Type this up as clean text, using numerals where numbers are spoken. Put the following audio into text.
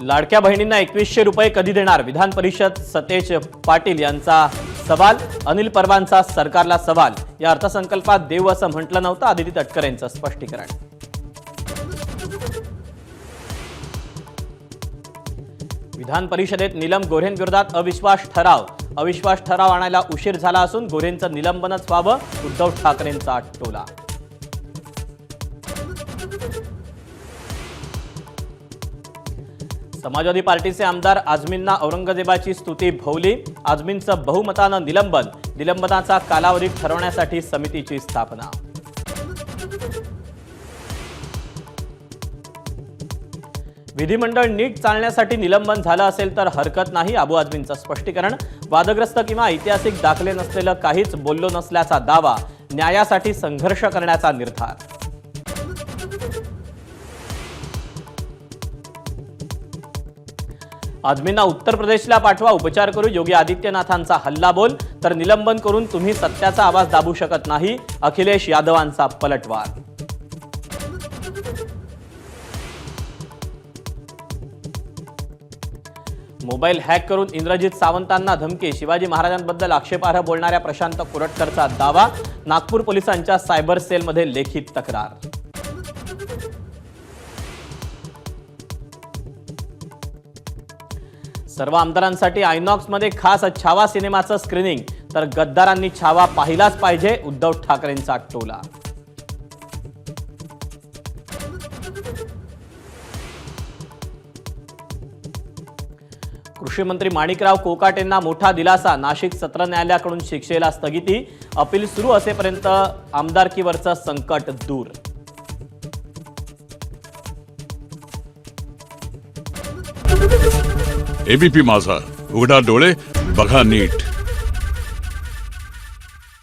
लाडक्या बहिणींना 2100 रुपये कधी देणार? विधान परिषद सतेज पाटील यांचा सवाल. अनिल परबांचा सरकारला सवाल. या अर्थसंकल्पात देऊ असं म्हटलं नव्हतं. आदिती तटकरे यांचं स्पष्टीकरण. विधान परिषदेत नीलम गोऱ्हेंविरोधात अविश्वास ठराव आणायला उशीर झाला असून गोऱ्हेंचं निलंबनच व्हावं, उद्धव ठाकरेंचा टोला. समाजवादी पार्टीचे आमदार आझमींना औरंगजेबाची स्तुती भोवली. आझमींचं बहुमतानं निलंबनाचा कालावधी ठरवण्यासाठी समितीची स्थापना. विधिमंडळ नीट चालण्यासाठी निलंबन झालं असेल तर हरकत नाही. अबू आझमींचं स्पष्टीकरण. वादग्रस्त किंवा ऐतिहासिक दाखले नसलेलं काहीच बोललो नसल्याचा दावा. न्यायासाठी संघर्ष करण्याचा निर्धार. आझमींना उत्तर प्रदेशला पाठवा, उपचार करू. योगी आदित्यनाथांचा हल्लाबोल. तर निलंबन करून तुम्ही सत्याचा आवाज दाबू शकत नाही. अखिलेश यादवांचा पलटवार. मोबाईल हॅक करून इंद्रजित सावंतांना धमकी. शिवाजी महाराजांबद्दल आक्षेपार्ह बोलणाऱ्या प्रशांत कोरटकरचा दावा. नागपूर पोलिसांच्या सायबर सेलमध्ये लेखी तक्रार. सर्व आमदारांसाठी आयनॉक्समध्ये खास छावा सिनेमाचं स्क्रीनिंग. तर गद्दारांनी छावा पाहिलाच पाहिजे, उद्धव ठाकरेंचा टोला. कृषी मंत्री माणिकराव कोकाटेंना मोठा दिलासा. नाशिक सत्र न्यायालयाकडून शिक्षेला स्थगिती. अपील सुरू असेपर्यंत आमदारकीवरचं संकट दूर. एबीपी माझा, उघडा डोळे बघा नीट.